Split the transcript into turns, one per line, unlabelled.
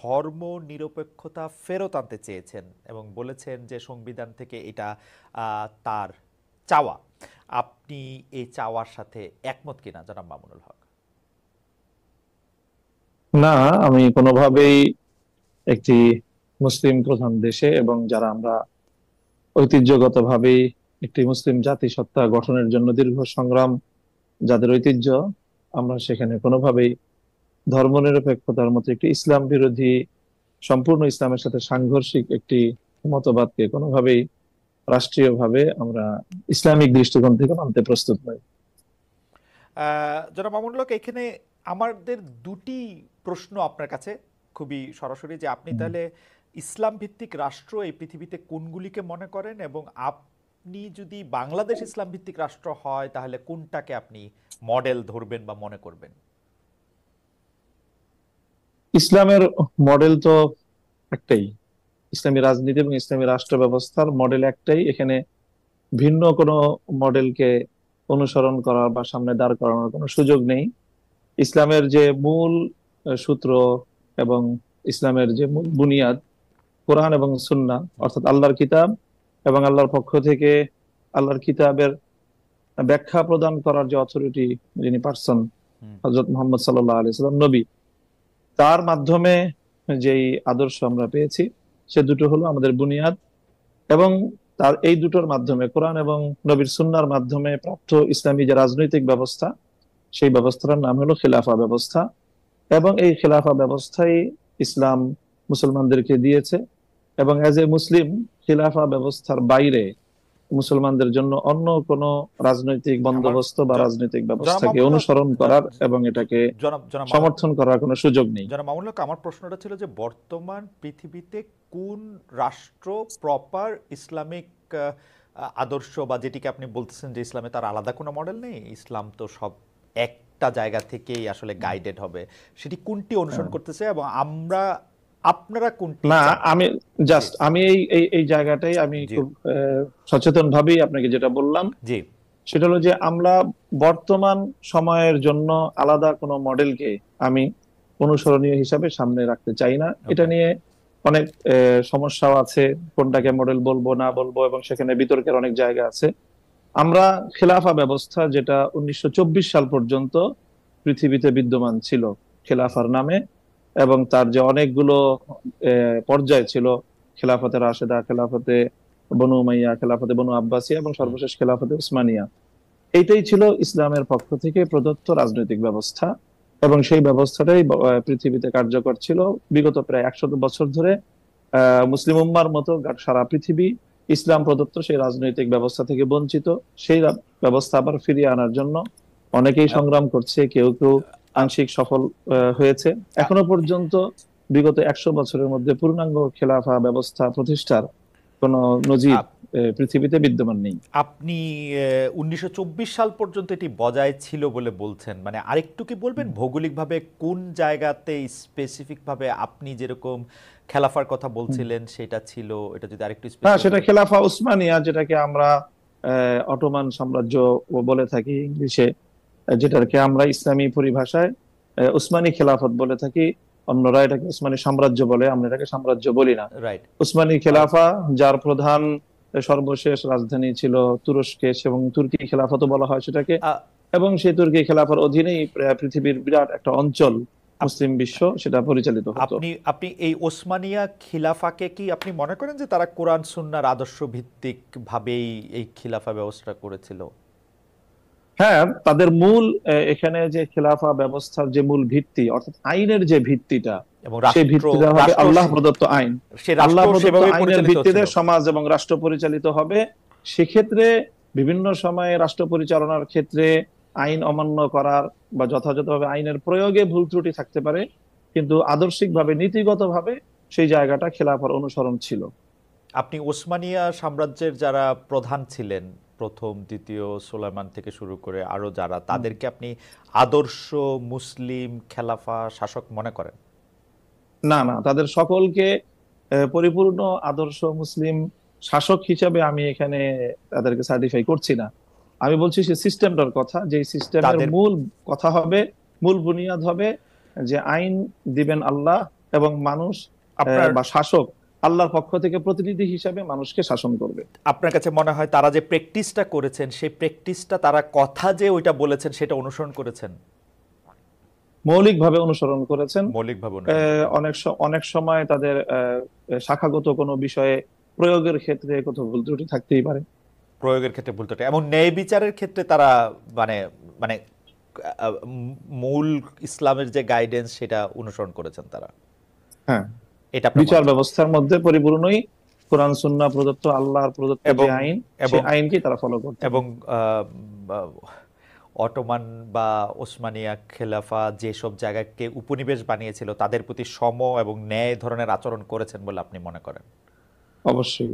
ধর্ম নিরপেক্ষতা ফেরত আনতে চেয়েছেন এবং বলেছেন যে সংবিধান থেকে এটা তার চাওয়া। আপনি এই চাওয়ার সাথে একমত কিনা জনাব মামুনুল হক?
না, আমি কোনোভাবেই একটি মুসলিম প্রধান দেশে এবং যারা আমরা ঐতিহ্যগতভাবেই একটি মুসলিম জাতিসত্তা গঠনের জন্য দীর্ঘ সংগ্রাম, যাদের ঐতিহ্য, আমরা সেখানে কোনোভাবেই ধর্মনিরপেক্ষতার মতো একটি ইসলাম বিরোধী, সম্পূর্ণ ইসলামের সাথে সাংঘর্ষিক একটি মতবাদকে কোনোভাবেই রাষ্ট্রীয়ভাবে আমরা ইসলামিক দৃষ্টিকোণ থেকে মানতে প্রস্তুত নই।
জনাব মামুনুল হক, এখানে আমাদের দুটি প্রশ্ন আপনার কাছে খুবই সরাসরি, যে আপনি তাহলে ইসলাম ভিত্তিক রাষ্ট্র এই পৃথিবীতে কোনগুলিকে মনে করেন, এবং আপনি যদি বাংলাদেশ ইসলাম ভিত্তিক রাষ্ট্র হয় তাহলে কোনটাকে আপনি মডেল ধরবেন বা মনে করবেন?
ইসলামের মডেল তো একটাই, ইসলামী রাজনীতি এবং ইসলামী রাষ্ট্র ব্যবস্থার মডেল একটাই। এখানে ভিন্ন কোনো মডেলকে অনুসরণ করার বা সামনে দাঁড় করানোর কোনো সুযোগ নেই। ইসলামের যে মূল সূত্র এবং ইসলামের যে মূল বুনিয়াদ, কোরআন এবং সুন্নাহ, অর্থাৎ আল্লাহর কিতাব এবং আল্লাহর পক্ষ থেকে আল্লাহর কিতাবের ব্যাখ্যা প্রদান করার যে অথরিটি, যিনি পার্সন, হযরত মুহাম্মদ সাল্লাল্লাহু আলাইহি সাল্লাম নবী, তার মাধ্যমে যেই আদর্শ আমরা পেয়েছি সে দুটো হলো আমাদের বুনিয়াদ। এবং তার এই দুটোর মাধ্যমে, কোরআন এবং নবীর সুন্নাহর মাধ্যমে প্রাপ্ত ইসলামী যে রাজনৈতিক ব্যবস্থা, সেই ব্যবস্থার নাম হলো খেলাফা ব্যবস্থা। এবং এই খেলাফা ব্যবস্থাই ইসলাম মুসলমানদেরকে দিয়েছে। এবং এজ এ মুসলিম, খেলাফা ব্যবস্থার বাইরে মুসলমানদের জন্য অন্য কোনো রাজনৈতিক
আমার
বন্দোবস্ত বা
জ-
রাজনৈতিক
জনাব
ব্যবস্থাকে
মামুনুল হক,
অনুসরণ করার এবং এটাকে
জনাব জনাব মামুন
সমর্থন করার কোনো সুযোগ নেই।
জনাব মামুনুল হক, আমার প্রশ্নটা ছিল যে বর্তমান পৃথিবীতে কোন রাষ্ট্র প্রপার ইসলামিক আদর্শ, বা যেটিকে আপনি বলতেছেন যে ইসলামে তার আলাদা কোনো মডেল নেই, ইসলাম তো সব একটা জায়গা থেকেই আসলে গাইডেড হবে, সেটি কোনটি অনুসরণ
হ্যাঁ।
করতেছে এবং আপনারা কোনটি
না,
চান?
আমি
জি,
জাস্ট আমি এই এই এই জায়গাটাই আমি
জি,
খুব সচেতন ভাবেই আপনাকে যেটা বললাম,
জি।
সেটা হলো যে আমরা বর্তমান সময়ের জন্য আলাদা কোনো মডেলকে আমি অনুসরণীয় হিসাবে সামনে রাখতে চাই না। এটা
ওকে।
নিয়ে অনেক সমস্যাও আছে, কোনটাকে মডেল বলবো না বলবো, এবং সেখানে বিতর্কের অনেক জায়গা আছে। আমরা খেলাফা ব্যবস্থা, যেটা 1924 সাল পর্যন্ত পৃথিবীতে বিদ্যমান ছিল খেলাফার নামে, এবং তার যে অনেকগুলো পর্যায় ছিল, খেলাফতে রাশেদা, খেলাফতে বনু উমাইয়া, খেলাফতে বনু আব্বাসিয়া এবং
হুম।
সর্বশেষ খেলাফতে উসমানিয়া, এইটাই ছিল ইসলামের পক্ষ থেকে প্রদত্ত রাজনৈতিক ব্যবস্থা। এবং সেই ব্যবস্থাটাই পৃথিবীতে কার্যকর ছিল বিগত প্রায় 100 বছর ধরে। মুসলিম উম্মার মতো সারা পৃথিবী ইসলাম প্রদত্ত সেই রাজনৈতিক ব্যবস্থা থেকে বঞ্চিত। সেই ব্যবস্থা আবার ফিরিয়ে আনার জন্য অনেকেই
আপ-
সংগ্রাম করছে, কেউ কেউ
আপ-
আংশিক সফল হয়েছে। এখনো পর্যন্ত বিগত 100 বছরের মধ্যে পূর্ণাঙ্গ খেলাফা ব্যবস্থা প্রতিষ্ঠার কোনো নজির
আপ-
পৃথিবীতে বিদ্যমান নেই।
আপনি 1924 সাল পর্যন্ত এটি বজায় ছিল বলে বলছেন, মানে আরেকটু কি বলবেন ভৌগোলিকভাবে কোন জায়গাতে স্পেসিফিকভাবে আপনি যেরকম খেলাফার কথা বলছিলেন সেটা ছিল, এটা যদি আরেকটু
হ্যাঁ,
স্পেসিফিক
সেটা
ভাবে।
খেলাফা উসমানিয়া, যেটাকে আমরা অটোমান সাম্রাজ্য বলে থাকি ইংলিশে, যেটাকে আমরা ইসলামী পরিভাষায় উসমানী খেলাফত বলে থাকি। অন্যরা এটাকে উসমানী সাম্রাজ্য বলে, আমরা এটাকে সাম্রাজ্য বলি না।
রাইট।
উসমানী খেলাফা, যার প্রধান সর্বশেষ রাজধানী ছিল তুরস্কে, এবং তুর্কি খেলাফত বলা হয় সেটাকে। এবং সেই তুর্কি খেলাফার অধীনেই পৃথিবীর বিরাট একটা অঞ্চল, মুসলিম বিশ্ব, সেটা পরিচালিত হতো।
আপনি আপনি এই ওসমানিয়া খিলাফাকে কি আপনি মনে করেন যে তারা কোরআন সুন্নাহর আদর্শ ভিত্তিক ভাবেই এই খিলাফা ব্যবস্থা করেছিল?
হ্যাঁ, তাদের মূল এখানে যে খেলাফা ব্যবস্থার যে মূল ভিত্তি, অর্থাৎ আইনের যে ভিত্তিটা,
এবং
সেই
রাষ্ট্র
ভিত্তিটা হবে
রাষ্ট্র
আল্লাহ প্রদত্ত আইন।
সে
আল্লাহ
রাষ্ট্র
প্রদত্ত
সেভাবে
আইনের
পরিচালিত
ভিত্তিতে
হচ্ছিল।
সমাজ এবং রাষ্ট্র পরিচালিত হবে। সেক্ষেত্রে বিভিন্ন সময়ে রাষ্ট্র পরিচালনার ক্ষেত্রে আইন অমান্য করার বা যথাযথভাবে আইনের প্রয়োগে ভুল ত্রুটি থাকতে পারে, কিন্তু আদর্শিকভাবে, নীতিগতভাবে সেই জায়গাটা খেলাফার অনুসরণ ছিল।
আপনি ওসমানিয়া সাম্রাজ্যের যারা প্রধান ছিলেন, প্রথম দ্বিতীয় সুলাইমান থেকে শুরু করে আরো যারা, তাদেরকে আপনি আদর্শ মুসলিম খেলাফা শাসক মনে করেন?
না, না, তাদের সকলকে পরিপূর্ণ আদর্শ মুসলিম শাসক হিসাবে আমি এখানে তাদেরকে সার্টিফাই করছি না। আমি বলছি সে সিস্টেমটার কথা, যে সিস্টেমের
তাদের
মূল কথা হবে, মূল বুনিয়াদ হবে যে আইন দিবেন আল্লাহ, এবং মানুষ
আপনার
বা শাসক আল্লাহর পক্ষ থেকে প্রতিনিধি হিসাবে মানুষকে শাসন করবে।
আপনার কাছে মনে হয় তারা যে প্র্যাকটিসটা করেছেন সেই প্র্যাকটিসটা তারা কথা যে ওইটা বলেছেন সেটা অনুসরণ করেছেন,
মৌলিকভাবে অনুসরণ করেছেন।
মৌলিকভাবে অনুসরণ করেছেন?
অনেক সময় তাদের শাখাগত কোনো বিষয়ে প্রয়োগের ক্ষেত্রে কোথাও ভুল ত্রুটি থাকতেই পারে।
প্রয়োগের ক্ষেত্রে ভুল ত্রুটি এবং ন্যায় বিচারের ক্ষেত্রে তারা মানে মানে মূল ইসলামের যে গাইডেন্স সেটা অনুসরণ করেছেন তারা,
হ্যাঁ,
এটা আপনার মনে
বিচার
হচ্ছে?
ব্যবস্থার মধ্যে পরিপূর্ণই কোরআন সুন্নাহ প্রদত্ত, আল্লাহর প্রদত্ত যে
এবং
আইন,
এবং
সেই আইনকেই তারা ফলো করতেন।
এবং অটোমান বা ওসমানিয়া খেলাফা যেসব জায়গাকে উপনিবেশ বানিয়েছিল তাদের প্রতি সম এবং ন্যায় ধরনের আচরণ করেছেন বলে আপনি মনে করেন?
অবশ্যই।